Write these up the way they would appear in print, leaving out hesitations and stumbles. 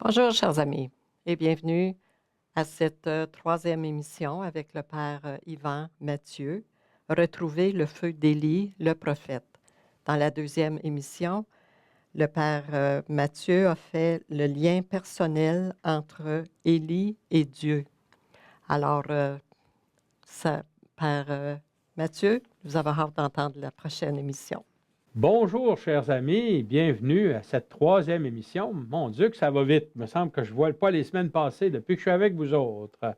Bonjour, chers amis, et bienvenue à cette troisième émission avec le Père Yvan Mathieu, Retrouver le feu d'Élie, le prophète. Dans la deuxième émission, le Père Mathieu a fait le lien personnel entre Élie et Dieu. Alors, Père Mathieu, nous avons hâte d'entendre la prochaine émission. Bonjour, chers amis, bienvenue à cette troisième émission. Mon Dieu, que ça va vite. Il me semble que je ne vois pas les semaines passées depuis que je suis avec vous autres.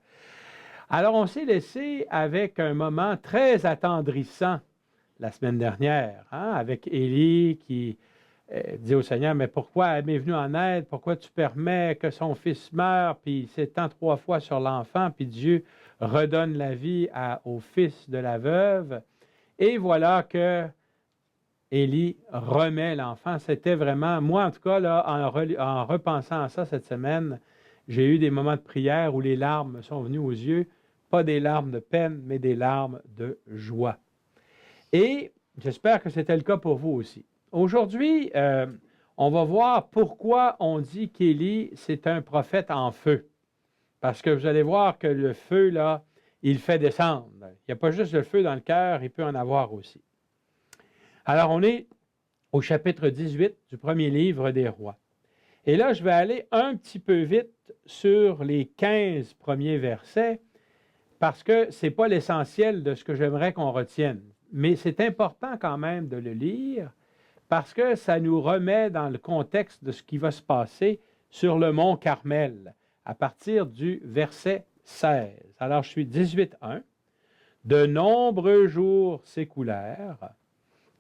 Alors, on s'est laissé avec un moment très attendrissant la semaine dernière, avec Élie qui dit au Seigneur, mais pourquoi elle m'est venue en aide? Pourquoi tu permets que son fils meure? Puis il s'étend 3 fois sur l'enfant, puis Dieu redonne la vie au fils de la veuve. Et voilà que Élie remet l'enfant. C'était vraiment, moi en tout cas, là, en repensant à ça cette semaine, j'ai eu des moments de prière où les larmes me sont venues aux yeux, pas des larmes de peine, mais des larmes de joie. Et j'espère que c'était le cas pour vous aussi. Aujourd'hui, on va voir pourquoi on dit qu'Élie, c'est un prophète en feu. Parce que vous allez voir que le feu, là, il fait descendre. Il n'y a pas juste le feu dans le cœur, il peut en avoir aussi. Alors, on est au chapitre 18 du premier livre des rois. Et là, je vais aller un petit peu vite sur les 15 premiers versets parce que ce n'est pas l'essentiel de ce que j'aimerais qu'on retienne. Mais c'est important quand même de le lire parce que ça nous remet dans le contexte de ce qui va se passer sur le mont Carmel à partir du verset 16. Alors, je suis 18.1. De nombreux jours s'écoulèrent.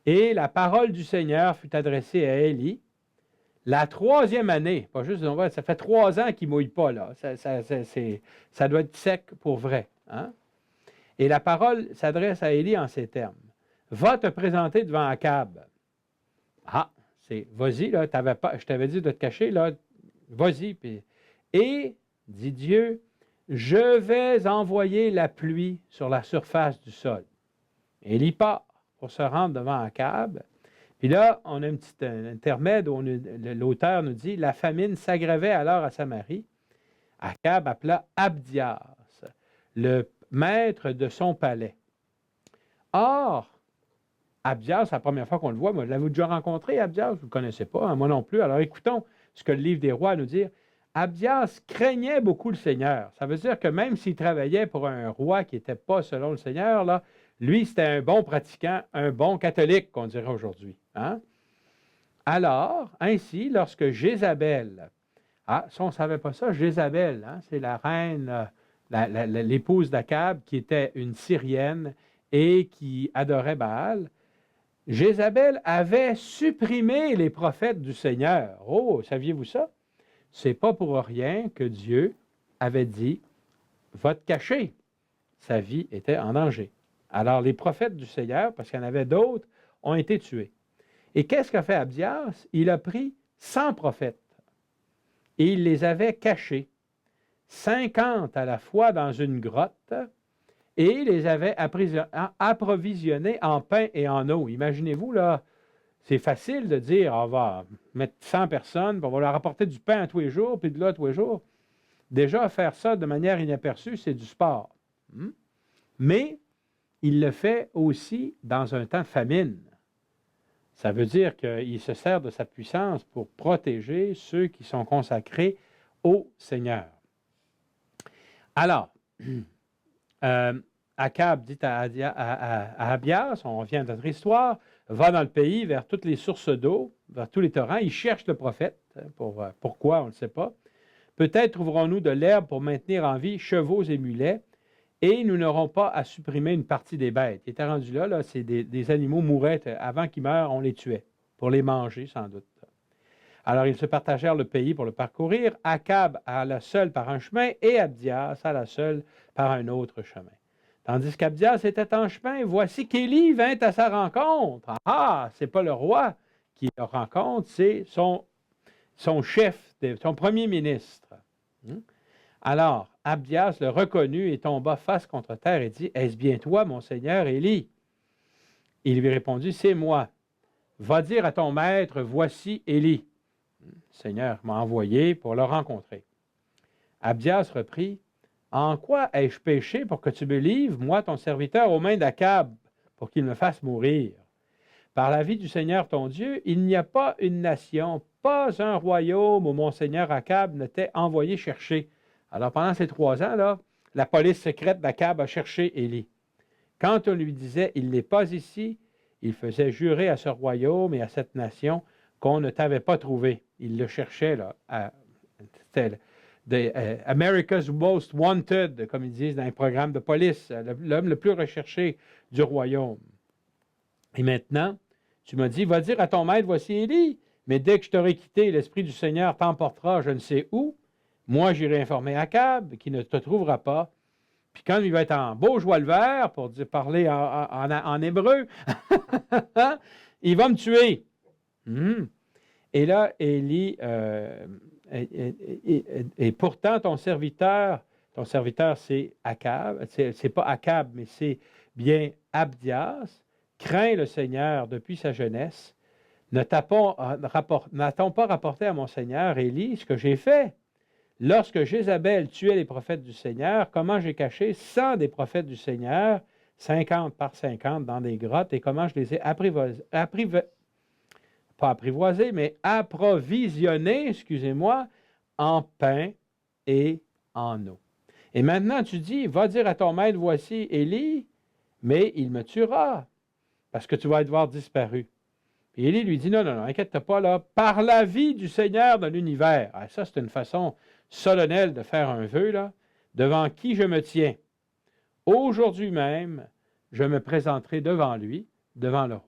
Et la parole du Seigneur fut adressée à Élie. La troisième année, pas juste, ça fait 3 ans qu'il ne mouille pas, là. Ça doit être sec pour vrai. Et la parole s'adresse à Élie en ces termes. Va te présenter devant Akab. Vas-y, là, je t'avais dit de te cacher, là, vas-y. Et, dit Dieu, je vais envoyer la pluie sur la surface du sol. Élie part pour se rendre devant Akab. Puis là, on a un petit intermède où l'auteur nous dit « La famine s'aggravait alors à Samarie. Akab appela Abdias, le maître de son palais. Or, Abdias, c'est la première fois qu'on le voit. Moi, l'avez-vous déjà rencontré, Abdias? Vous ne le connaissez pas, moi non plus. Alors écoutons ce que le livre des rois nous dit. Abdias craignait beaucoup le Seigneur. Ça veut dire que même s'il travaillait pour un roi qui n'était pas selon le Seigneur, là, lui, c'était un bon pratiquant, un bon catholique, qu'on dirait aujourd'hui. Alors, ainsi, lorsque Jézabel, ça on ne savait pas ça, Jézabel, c'est la reine, l'épouse d'Akab, qui était une Syrienne et qui adorait Baal, Jézabel avait supprimé les prophètes du Seigneur. Oh, saviez-vous ça? C'est pas pour rien que Dieu avait dit, va te cacher. Sa vie était en danger. Alors, les prophètes du Seigneur, parce qu'il y en avait d'autres, ont été tués. Et qu'est-ce qu'a fait Abdias? Il a pris 100 prophètes et il les avait cachés, 50 à la fois dans une grotte, et il les avait approvisionnés en pain et en eau. Imaginez-vous, là, c'est facile de dire, on va mettre 100 personnes, puis on va leur apporter du pain à tous les jours, puis de l'eau tous les jours. Déjà, faire ça de manière inaperçue, c'est du sport. Mais il le fait aussi dans un temps de famine. Ça veut dire qu'il se sert de sa puissance pour protéger ceux qui sont consacrés au Seigneur. Alors, Akab dit à Abdias, on revient à notre histoire, va dans le pays vers toutes les sources d'eau, vers tous les torrents, il cherche le prophète. Pourquoi, on ne le sait pas. Peut-être trouverons-nous de l'herbe pour maintenir en vie chevaux et mulets, et nous n'aurons pas à supprimer une partie des bêtes. Il était rendu là, c'est des animaux mouraient. Avant qu'ils meurent, on les tuait, pour les manger sans doute. Alors ils se partagèrent le pays pour le parcourir. Akab alla seul par un chemin et Abdias alla seul par un autre chemin. Tandis qu'Abdias était en chemin, voici qu'Élie vint à sa rencontre. C'est pas le roi qui le rencontre, c'est son chef, son premier ministre. Alors, Abdias le reconnut et tomba face contre terre et dit, « Est-ce bien toi, mon seigneur Élie? » Il lui répondit, « C'est moi. Va dire à ton maître, voici Élie. » Le Seigneur m'a envoyé pour le rencontrer. Abdias reprit, « En quoi ai-je péché pour que tu me livres, moi, ton serviteur, aux mains d'Akab, pour qu'il me fasse mourir? Par la vie du Seigneur ton Dieu, il n'y a pas une nation, pas un royaume où mon Seigneur Akab ne t'ait envoyé chercher. » Alors, pendant ces 3 ans, là, la police secrète d'Akab a cherché Élie. Quand on lui disait, « Il n'est pas ici », il faisait jurer à ce royaume et à cette nation qu'on ne t'avait pas trouvé. Il le cherchait, là. C'était America's Most Wanted, comme ils disent dans les programmes de police, l'homme le plus recherché du royaume. Et maintenant, tu m'as dit, va dire à ton maître, voici Élie, mais dès que je t'aurai quitté, l'Esprit du Seigneur t'emportera je ne sais où. Moi, j'irai informer Akab, qui ne te trouvera pas. Puis quand il va être en beau joie le vert, pour parler en hébreu, il va me tuer. Et là, Élie, et pourtant ton serviteur c'est Akab, c'est pas Akab, mais c'est bien Abdias, craint le Seigneur depuis sa jeunesse. N'a-t-on pas rapporté à mon Seigneur Élie ce que j'ai fait? Lorsque Jézabel tuait les prophètes du Seigneur, comment j'ai caché 100 des prophètes du Seigneur, 50 par 50 dans des grottes, et comment je les ai approvisionnés, excusez-moi, en pain et en eau. Et maintenant, tu dis, va dire à ton maître, voici Élie, mais il me tuera, parce que tu vas devoir disparu. Et Élie lui dit, non, inquiète-toi pas, là, par la vie du Seigneur de l'univers. Ah, ça, c'est une façon solennelle de faire un vœu, là, devant qui je me tiens. Aujourd'hui même, je me présenterai devant lui, devant le roi.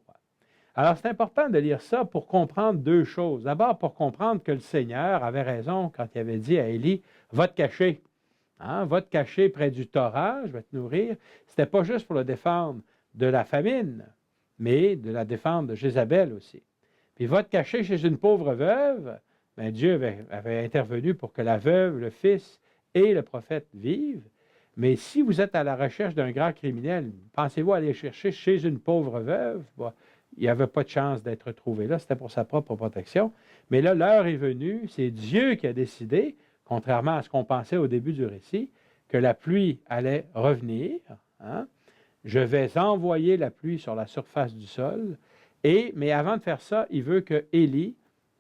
Alors, c'est important de lire ça pour comprendre 2 choses. D'abord, pour comprendre que le Seigneur avait raison quand il avait dit à Élie, va te cacher. Va te cacher près du torrent, je vais te nourrir. Ce n'était pas juste pour le défendre de la famine, mais de la défendre de Jézabel aussi. Puis va te cacher chez une pauvre veuve. Bien, Dieu avait intervenu pour que la veuve, le fils et le prophète vivent. Mais si vous êtes à la recherche d'un grand criminel, pensez-vous aller chercher chez une pauvre veuve? Bon, il n'y avait pas de chance d'être trouvé là, c'était pour sa propre protection. Mais là, l'heure est venue, c'est Dieu qui a décidé, contrairement à ce qu'on pensait au début du récit, que la pluie allait revenir. Je vais envoyer la pluie sur la surface du sol. Mais avant de faire ça, il veut que Élie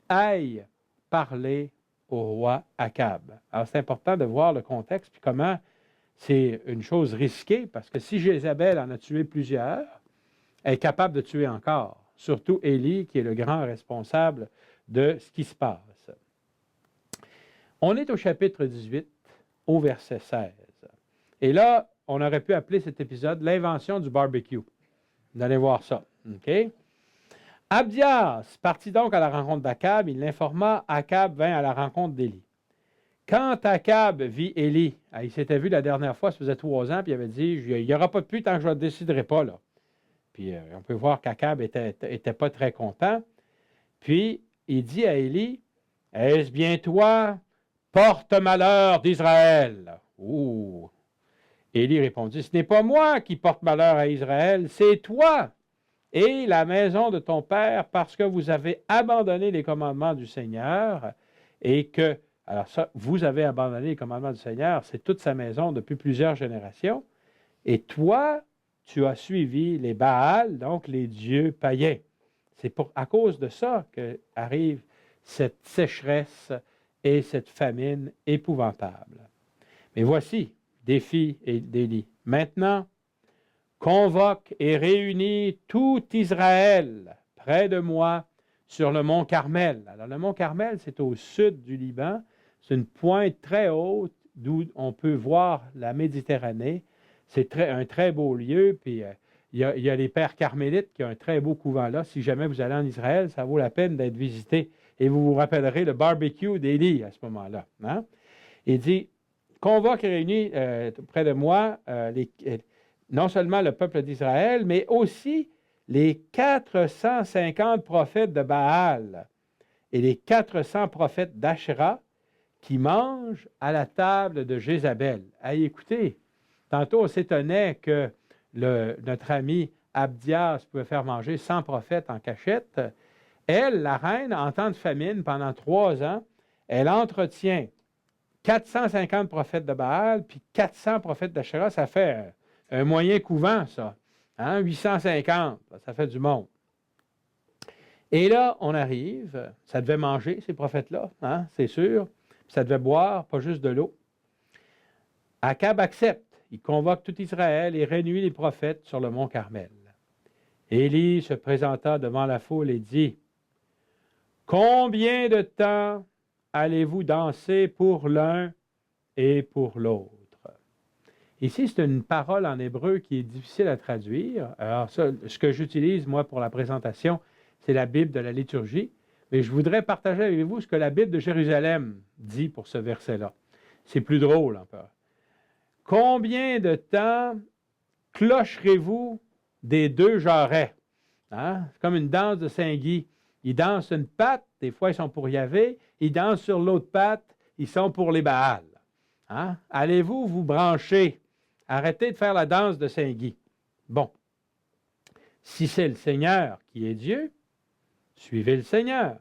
aille parler au roi Akab. Alors, c'est important de voir le contexte, puis comment c'est une chose risquée, parce que si Jézabel en a tué plusieurs, elle est capable de tuer encore, surtout Élie, qui est le grand responsable de ce qui se passe. On est au chapitre 18, au verset 16. Et là, on aurait pu appeler cet épisode « L'invention du barbecue ». Vous allez voir ça. OK? Abdias partit donc à la rencontre d'Akab. Il l'informa. Akab vint à la rencontre d'Élie. Quand Akab vit Élie, il s'était vu la dernière fois, ça faisait 3 ans, puis il avait dit, il n'y aura pas de pluie tant que je ne déciderai pas, là. Puis on peut voir qu'Akab était pas très content. Puis il dit à Élie, « Est-ce bien toi, porte-malheur d'Israël? » Ouh! Élie répondit, « Ce n'est pas moi qui porte malheur à Israël, c'est toi et la maison de ton père, parce que vous avez abandonné les commandements du Seigneur et que... » Alors ça, vous avez abandonné les commandements du Seigneur, c'est toute sa maison depuis plusieurs générations. Et toi, tu as suivi les Baals, donc les dieux païens. C'est à cause de ça qu'arrive cette sécheresse et cette famine épouvantable. Mais voici, défi d'Élie. Maintenant, convoque et réunis tout Israël près de moi sur le mont Carmel. Alors, le mont Carmel, c'est au sud du Liban. C'est une pointe très haute d'où on peut voir la Méditerranée. C'est un très beau lieu. Puis, il y a les Pères Carmélites qui ont un très beau couvent là. Si jamais vous allez en Israël, ça vaut la peine d'être visité. Et vous vous rappellerez le barbecue d'Élie à ce moment-là. Il dit, convoque et réunis près de moi non seulement le peuple d'Israël, mais aussi les 450 prophètes de Baal et les 400 prophètes d'Asherah qui mangent à la table de Jézabel. Écoutez, tantôt on s'étonnait que notre ami Abdias pouvait faire manger 100 prophètes en cachette. Elle, la reine, en temps de famine, pendant 3 ans, elle entretient 450 prophètes de Baal, puis 400 prophètes d'Asherah. Ça fait un moyen couvent, ça. Hein? 850, ça fait du monde. Et là, on arrive, ça devait manger, ces prophètes-là, hein? C'est sûr. Ça devait boire, pas juste de l'eau. Akab accepte. Il convoque tout Israël et réunit les prophètes sur le mont Carmel. Élie se présenta devant la foule et dit, « Combien de temps allez-vous danser pour l'un et pour l'autre? » Ici, c'est une parole en hébreu qui est difficile à traduire. Alors ça, ce que j'utilise, moi, pour la présentation, c'est la Bible de la liturgie. Mais je voudrais partager avec vous ce que la Bible de Jérusalem dit pour ce verset-là. C'est plus drôle encore. « Combien de temps clocherez-vous des deux jarrets? » Hein? C'est comme une danse de Saint-Guy. Ils dansent une patte, des fois ils sont pour Yahvé, ils dansent sur l'autre patte, ils sont pour les Baals. Hein? Allez-vous vous brancher? Arrêtez de faire la danse de Saint-Guy. Bon. Si c'est le Seigneur qui est Dieu, suivez le Seigneur.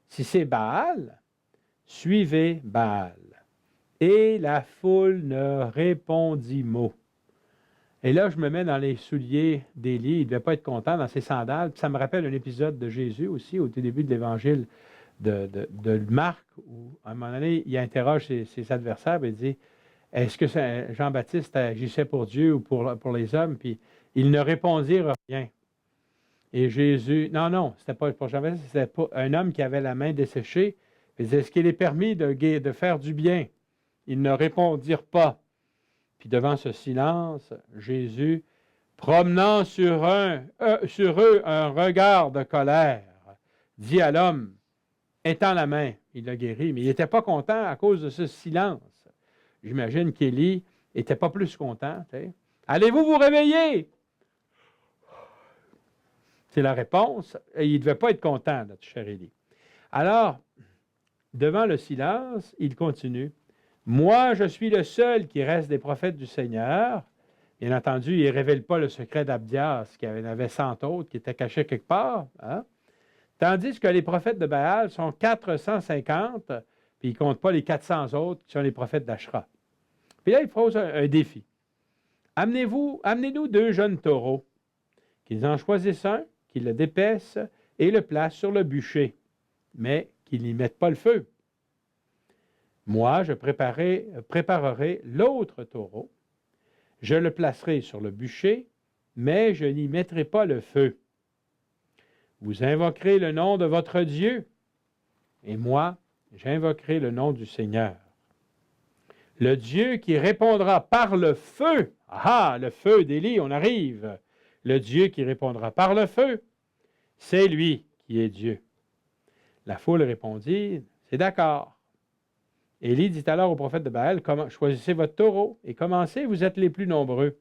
Si c'est Baal, suivez Baal. Et la foule ne répondit mot. Et là, je me mets dans les souliers d'Élie. Il ne devait pas être content dans ses sandales. Puis ça me rappelle un épisode de Jésus aussi, au tout début de l'Évangile de Marc, où à un moment donné, il interroge ses adversaires et il dit, est-ce que Jean-Baptiste agissait pour Dieu ou pour les hommes? Puis ils ne répondirent rien. Et Jésus, non, c'était pas pour Jean-Baptiste, c'était pas un homme qui avait la main desséchée. Il disait, est-ce qu'il est permis de faire du bien? Ils ne répondirent pas. Puis devant ce silence, Jésus, promenant sur eux un regard de colère, dit à l'homme, étends la main. Il l'a guéri, mais il n'était pas content à cause de ce silence. J'imagine qu'Élie n'était pas plus content. T'sais. Allez-vous vous réveiller? C'est la réponse. Et il ne devait pas être content, notre cher Élie. Alors, devant le silence, il continue. Moi, je suis le seul qui reste des prophètes du Seigneur. Bien entendu, il ne révèle pas le secret d'Abdias, qui avait 100 autres, qui étaient cachés quelque part. Hein? Tandis que les prophètes de Baal sont 450, puis il ne compte pas les 400 autres qui sont les prophètes d'Ashra. Puis là, il pose un défi. Amenez-nous 2 jeunes taureaux, qu'ils en choisissent un, qu'ils le dépaissent et le placent sur le bûcher, mais qu'ils n'y mettent pas le feu. Moi, je préparerai l'autre taureau. Je le placerai sur le bûcher, mais je n'y mettrai pas le feu. Vous invoquerez le nom de votre Dieu, et moi, j'invoquerai le nom du Seigneur. Le Dieu qui répondra par le feu. Ah, le feu d'Élie, on arrive. Le Dieu qui répondra par le feu, c'est lui qui est Dieu. La foule répondit, c'est d'accord. Élie dit alors au prophète de Baal, choisissez votre taureau et commencez, vous êtes les plus nombreux.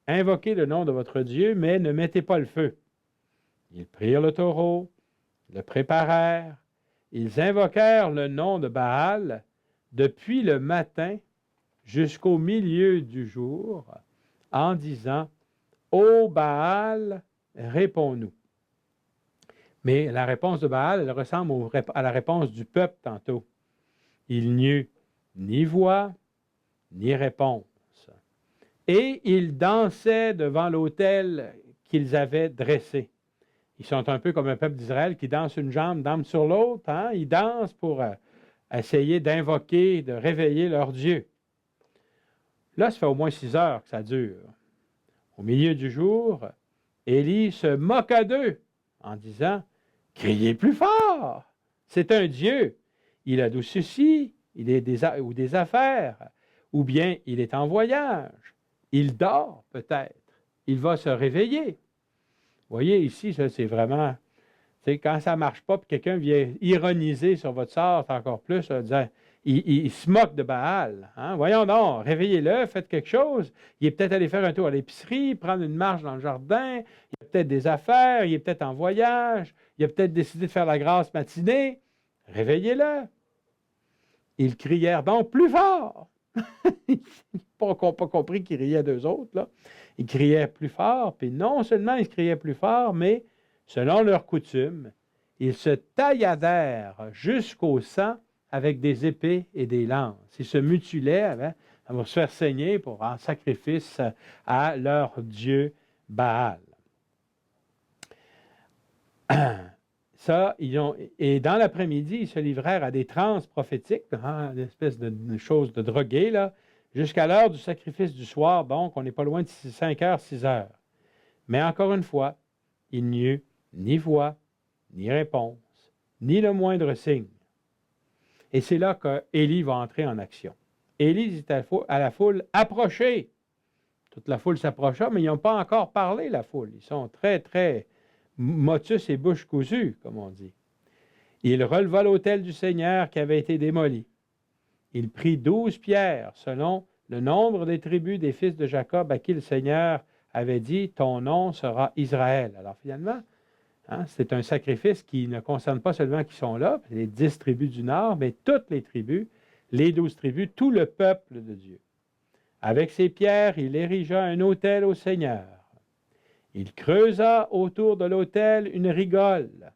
Invoquez le nom de votre Dieu, mais ne mettez pas le feu. Ils prirent le taureau, le préparèrent, ils invoquèrent le nom de Baal depuis le matin jusqu'au milieu du jour, en disant, ô Baal, réponds-nous. Mais la réponse de Baal, elle ressemble à la réponse du peuple tantôt. Il n'y eut ni voix, ni réponse. Et ils dansaient devant l'autel qu'ils avaient dressé. Ils sont un peu comme un peuple d'Israël qui danse une jambe sur l'autre. Hein? Ils dansent pour essayer d'invoquer, de réveiller leur Dieu. Là, ça fait au moins 6 heures que ça dure. Au milieu du jour, Élie se moqua d'eux en disant, « Criez plus fort! C'est un Dieu! Il a des soucis, ou des affaires, ou bien il est en voyage. Il dort peut-être. Il va se réveiller. » Vous voyez, ici, ça, c'est vraiment, quand ça ne marche pas, puis quelqu'un vient ironiser sur votre sort encore plus, en disant, il se moque de Baal. Hein? Voyons donc, réveillez-le, faites quelque chose. Il est peut-être allé faire un tour à l'épicerie, prendre une marche dans le jardin, il a peut-être des affaires, il est peut-être en voyage, il a peut-être décidé de faire la grasse matinée. Réveillez-le. Ils crièrent donc plus fort. Ils n'ont pas compris qu'ils riaient d'eux autres. Là. Ils criaient plus fort, puis non seulement ils criaient plus fort, mais selon leur coutume, Ils se tailladèrent jusqu'au sang avec des épées et des lances. Ils se mutilaient pour se faire saigner pour un sacrifice à leur dieu Baal. Et dans l'après-midi, ils se livrèrent à des transes prophétiques, une espèce de choses de drogués, là, jusqu'à l'heure du sacrifice du soir, donc on n'est pas loin de 5 heures, 6 heures. Mais encore une fois, il n'y eut ni voix, ni réponse, ni le moindre signe. Et c'est là qu'Élie va entrer en action. Élie dit à la foule, « Approchez! » Toute la foule s'approcha, mais ils n'ont pas encore parlé, la foule. Ils sont très, très motus et bouche cousue, comme on dit. Il releva l'autel du Seigneur qui avait été démoli. Il prit 12 pierres, selon le nombre des tribus des fils de Jacob à qui le Seigneur avait dit, « Ton nom sera Israël. » Alors finalement, c'est un sacrifice qui ne concerne pas seulement qui sont là, les 10 tribus du Nord, mais toutes les tribus, les 12 tribus, tout le peuple de Dieu. Avec ces pierres, il érigea un autel au Seigneur. Il creusa autour de l'autel une rigole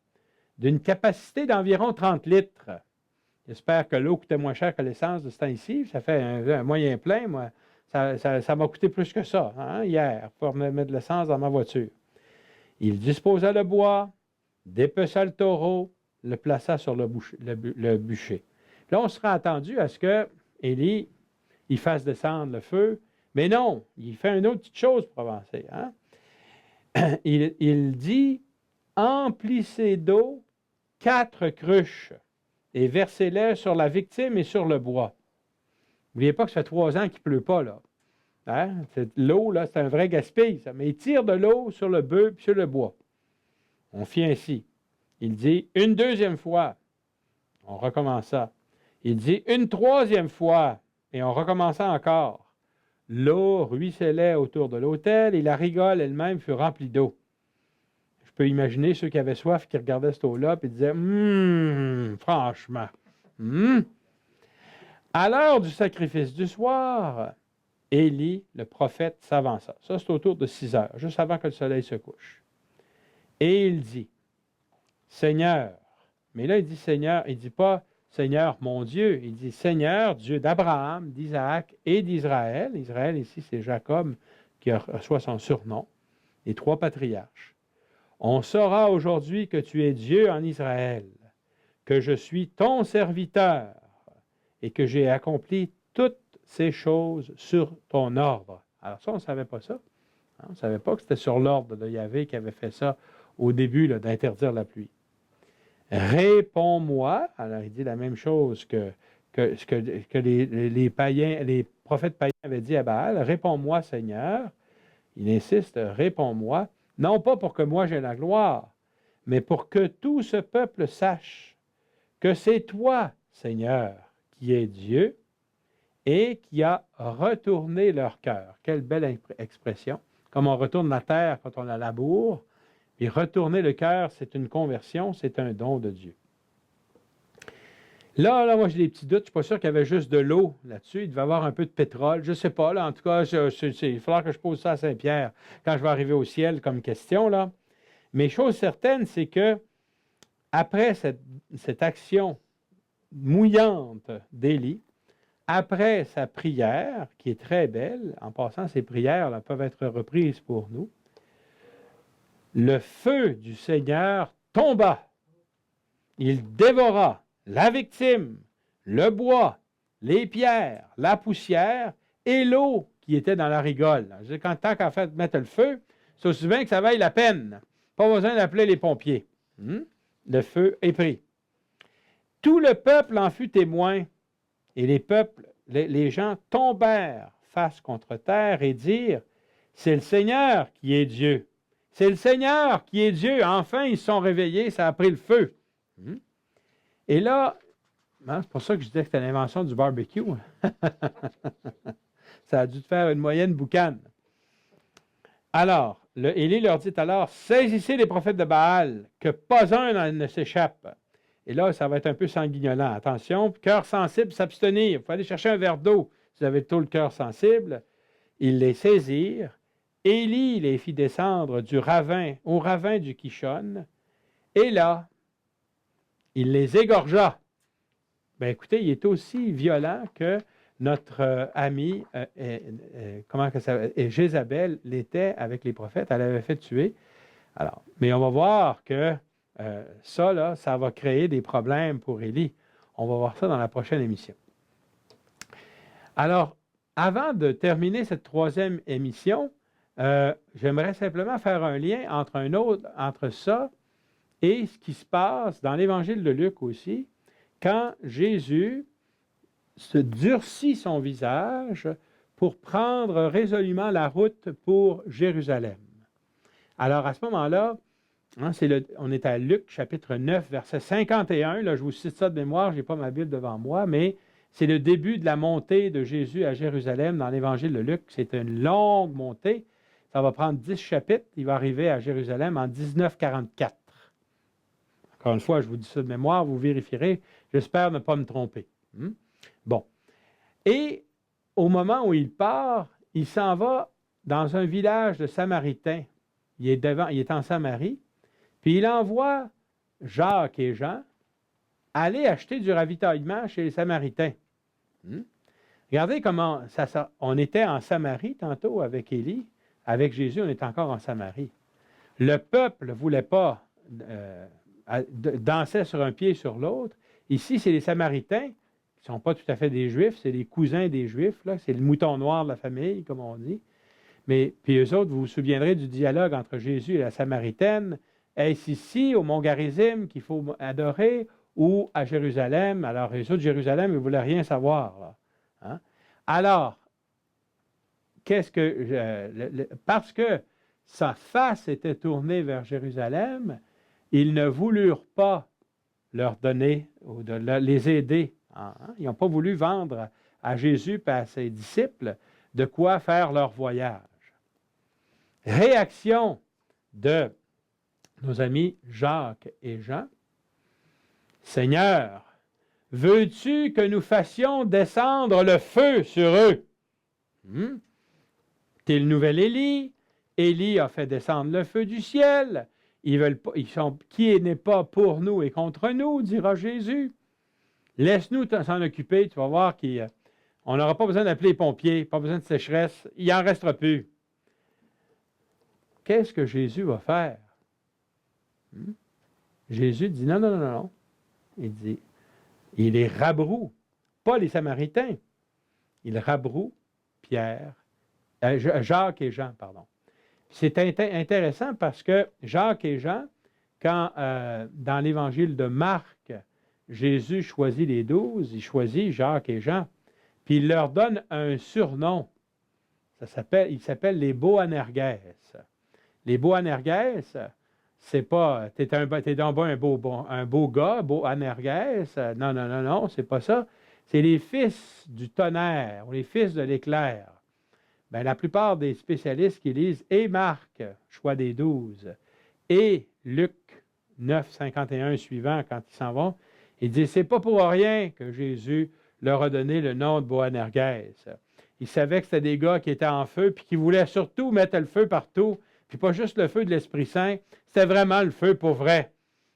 d'une capacité d'environ 30 litres. J'espère que l'eau coûtait moins cher que l'essence de ce temps-ci. Ça fait un moyen plein, moi. Ça m'a coûté plus que ça, hier, pour mettre de l'essence dans ma voiture. Il disposa le bois, dépeça le taureau, le plaça sur le bûcher. Là, on sera attendu à ce que Élie il fasse descendre le feu, mais non, il fait une autre petite chose pour avancer. Il dit, « Emplissez d'eau 4 cruches et versez-les sur la victime et sur le bois. » N'oubliez pas que ça fait 3 ans qu'il ne pleut pas, là. L'eau, là, c'est un vrai gaspille, ça. Mais il tire de l'eau sur le bœuf et sur le bois. On fit ainsi. Il dit, une 2e fois. On recommença. Il dit, une 3e fois. Et on recommença encore. L'eau ruisselait autour de l'autel et la rigole elle-même fut remplie d'eau. Je peux imaginer ceux qui avaient soif qui regardaient cette eau-là et disaient, franchement. À l'heure du sacrifice du soir, Élie, le prophète, s'avança. Ça, c'est autour de 6 heures, juste avant que le soleil se couche. Et il dit, Seigneur, mais là, il dit Seigneur, il ne dit pas Seigneur, mon Dieu, il dit Seigneur, Dieu d'Abraham, d'Isaac et d'Israël. Israël, ici, c'est Jacob qui reçoit son surnom, les 3 patriarches. On saura aujourd'hui que tu es Dieu en Israël, que je suis ton serviteur et que j'ai accompli toutes ces choses sur ton ordre. Alors ça, on ne savait pas ça. On ne savait pas que c'était sur l'ordre de Yahvé qui avait fait ça au début, d'interdire la pluie. Réponds-moi. Alors, il dit la même chose que les païens, les prophètes païens avaient dit à Baal. Réponds-moi, Seigneur. Il insiste, réponds-moi. Non pas pour que moi j'aie la gloire, mais pour que tout ce peuple sache que c'est toi, Seigneur, qui es Dieu et qui a retourné leur cœur. Quelle belle expression. Comme on retourne la terre quand on la laboure. Et retourner le cœur, c'est une conversion, c'est un don de Dieu. Là, moi, j'ai des petits doutes. Je ne suis pas sûr qu'il y avait juste de l'eau là-dessus. Il devait y avoir un peu de pétrole. Je ne sais pas. Là, en tout cas, il va falloir que je pose ça à Saint-Pierre quand je vais arriver au ciel comme question. Là. Mais chose certaine, c'est que après cette action mouillante d'Élie, après sa prière, qui est très belle, en passant, ces prières là, peuvent être reprises pour nous, le feu du Seigneur tomba. Il dévora la victime, le bois, les pierres, la poussière et l'eau qui était dans la rigole. Tant qu'à fait mettre le feu, c'est aussi bien que ça vaille la peine. Pas besoin d'appeler les pompiers. Le feu est pris. Tout le peuple en fut témoin et les gens tombèrent face contre terre et dirent, c'est le Seigneur qui est Dieu. C'est le Seigneur qui est Dieu. Enfin, ils se sont réveillés, ça a pris le feu. Et là, c'est pour ça que je disais que c'était l'invention du barbecue. Ça a dû te faire une moyenne boucane. Alors, Élie leur dit alors, saisissez les prophètes de Baal, que pas un ne s'échappe. Et là, ça va être un peu sanguignolant. Attention, cœur sensible, s'abstenir. Il faut aller chercher un verre d'eau si vous avez tout le cœur sensible. Ils les saisirent. Élie les fit descendre au ravin du Kishon. Et là, il les égorgea. Bien, écoutez, il est aussi violent que notre amie, Jézabel l'était avec les prophètes. Elle avait fait tuer. Alors, mais on va voir que ça, là, ça va créer des problèmes pour Élie. On va voir ça dans la prochaine émission. Alors, avant de terminer cette troisième émission, j'aimerais simplement faire un lien entre ça et ce qui se passe dans l'Évangile de Luc aussi, quand Jésus se durcit son visage pour prendre résolument la route pour Jérusalem. Alors, à ce moment-là, on est à Luc, chapitre 9, verset 51. Là, je vous cite ça de mémoire, je n'ai pas ma Bible devant moi, mais c'est le début de la montée de Jésus à Jérusalem dans l'Évangile de Luc. C'est une longue montée. Ça va prendre 10 chapitres. Il va arriver à Jérusalem en 1944. Encore une fois, je vous dis ça de mémoire, vous vérifierez. J'espère ne pas me tromper. Bon. Et au moment où il part, il s'en va dans un village de Samaritains. Il est en Samarie. Puis il envoie Jacques et Jean aller acheter du ravitaillement chez les Samaritains. Regardez comment on était en Samarie tantôt avec Élie. Avec Jésus, on est encore en Samarie. Le peuple ne voulait pas danser sur un pied sur l'autre. Ici, c'est les Samaritains, qui ne sont pas tout à fait des Juifs, c'est les cousins des Juifs, là, c'est le mouton noir de la famille, comme on dit. Mais puis eux autres, vous vous souviendrez du dialogue entre Jésus et la Samaritaine. Est-ce ici, au mont Garizim, qu'il faut adorer, ou à Jérusalem? Alors, les autres de Jérusalem, ils ne voulaient rien savoir. Là. Hein? Alors, parce que sa face était tournée vers Jérusalem, ils ne voulurent pas leur donner ou les aider. Hein? Ils n'ont pas voulu vendre à Jésus et à ses disciples de quoi faire leur voyage. Réaction de nos amis Jacques et Jean. Seigneur, veux-tu que nous fassions descendre le feu sur eux? T'es le nouvel Élie. Élie a fait descendre le feu du ciel. Qui n'est pas pour nous et contre nous, dira Jésus. Laisse-nous s'en occuper, tu vas voir qu'on n'aura pas besoin d'appeler les pompiers, pas besoin de sécheresse, il n'en restera plus. Qu'est-ce que Jésus va faire? Jésus dit non. Il dit, il les rabroue, pas les Samaritains. Il rabroue Jacques et Jean, pardon. C'est intéressant parce que Jacques et Jean, quand dans l'Évangile de Marc, Jésus choisit les 12, il choisit Jacques et Jean, puis il leur donne un surnom. Il s'appelle les Boanerges. Les Boanerges, c'est pas, t'es donc un beau gars, Boanerges. Non, c'est pas ça. C'est les fils du tonnerre, ou les fils de l'éclair. Bien, la plupart des spécialistes qui lisent et Marc, choix des 12, et Luc 9, 51 suivant, quand ils s'en vont, ils disent, c'est pas pour rien que Jésus leur a donné le nom de Boanerges. Ils savaient que c'était des gars qui étaient en feu, puis qui voulaient surtout mettre le feu partout, puis pas juste le feu de l'Esprit Saint, c'était vraiment le feu pour vrai.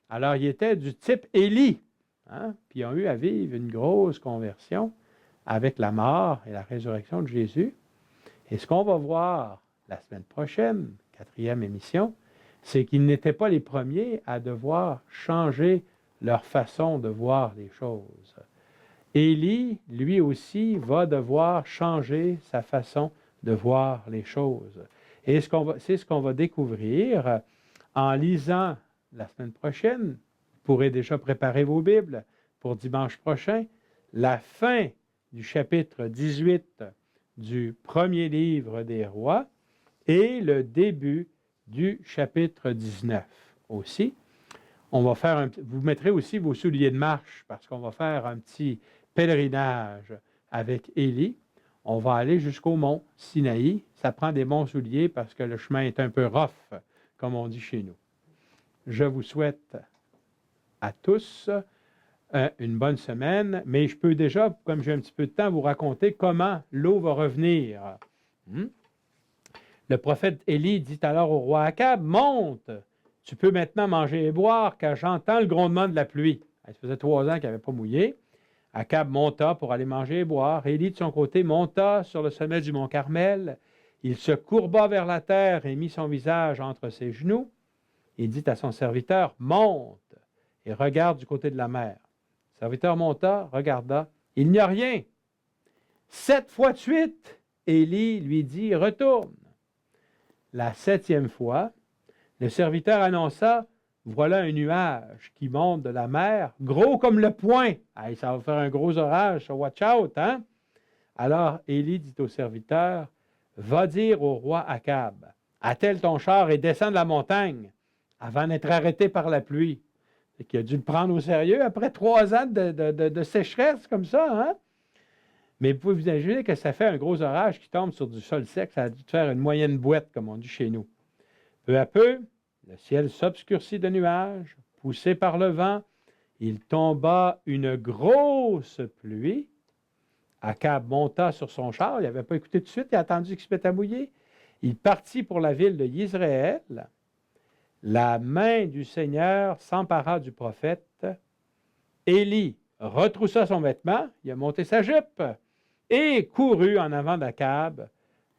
Alors, ils étaient du type Élie, hein? Puis ils ont eu à vivre une grosse conversion avec la mort et la résurrection de Jésus. Et ce qu'on va voir la semaine prochaine, 4e émission, c'est qu'ils n'étaient pas les premiers à devoir changer leur façon de voir les choses. Élie, lui aussi, va devoir changer sa façon de voir les choses. Et c'est ce qu'on va découvrir en lisant la semaine prochaine. Vous pourrez déjà préparer vos Bibles pour dimanche prochain, la fin du chapitre 18 du premier livre des rois et le début du chapitre 19 aussi. On va faire vous mettrez aussi vos souliers de marche parce qu'on va faire un petit pèlerinage avec Élie. On va aller jusqu'au mont Sinaï. Ça prend des bons souliers parce que le chemin est un peu rough, comme on dit chez nous. Je vous souhaite à tous une bonne semaine, mais je peux déjà, comme j'ai un petit peu de temps, vous raconter comment l'eau va revenir. Le prophète Élie dit alors au roi Akab, « Monte, tu peux maintenant manger et boire, car j'entends le grondement de la pluie. » Ça faisait 3 ans qu'il n'avait pas mouillé. Akab monta pour aller manger et boire. Élie, de son côté, monta sur le sommet du mont Carmel. Il se courba vers la terre et mit son visage entre ses genoux. Il dit à son serviteur, « Monte et regarde du côté de la mer. » Le serviteur monta, regarda. Il n'y a rien. 7 fois de suite, Élie lui dit, « Retourne. » La 7e fois, le serviteur annonça, « Voilà un nuage qui monte de la mer, gros comme le poing. » Hey, ça va faire un gros orage, ça, watch out, hein? Alors Élie dit au serviteur, « Va dire au roi Akab, attelle ton char et descends de la montagne avant d'être arrêté par la pluie. » Et qu'il a dû le prendre au sérieux après 3 ans de sécheresse comme ça, hein? Mais vous pouvez vous imaginer que ça fait un gros orage qui tombe sur du sol sec. Ça a dû faire une moyenne bouette, comme on dit chez nous. Peu à peu, le ciel s'obscurcit de nuages. Poussé par le vent, il tomba une grosse pluie. Akab monta sur son char. Il n'avait pas écouté tout de suite. Il a attendu qu'il se mette à mouiller. Il partit pour la ville de Yisraël. La main du Seigneur s'empara du prophète. Élie retroussa son vêtement. Il a monté sa jupe et courut en avant d'Akab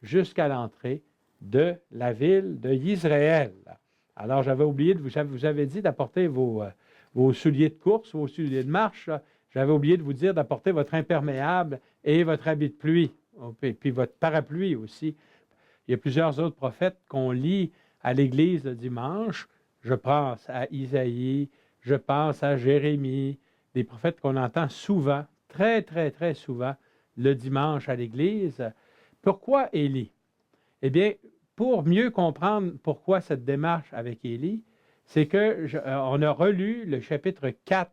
jusqu'à l'entrée de la ville de Yisraël. Alors, j'avais oublié, vous avez dit d'apporter vos souliers de course, vos souliers de marche. J'avais oublié de vous dire d'apporter votre imperméable et votre habit de pluie, et puis votre parapluie aussi. Il y a plusieurs autres prophètes qu'on lit à l'Église le dimanche. Je pense à Isaïe, je pense à Jérémie, des prophètes qu'on entend souvent, très, très, très souvent, le dimanche à l'Église. Pourquoi Élie? Eh bien, pour mieux comprendre pourquoi cette démarche avec Élie, c'est qu'on a relu le chapitre 4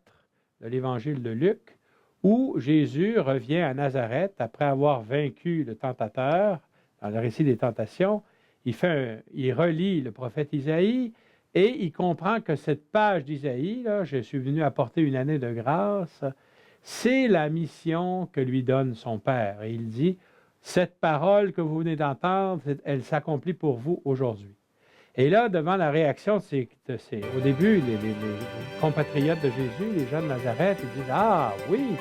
de l'Évangile de Luc, où Jésus revient à Nazareth après avoir vaincu le tentateur dans le récit des tentations. Il relit le prophète Isaïe et il comprend que cette page d'Isaïe, là, je suis venu apporter une année de grâce, c'est la mission que lui donne son Père. Et il dit, cette parole que vous venez d'entendre, elle s'accomplit pour vous aujourd'hui. Et là, devant la réaction au début, les compatriotes de Jésus, les gens de Nazareth, ils disent, ah oui,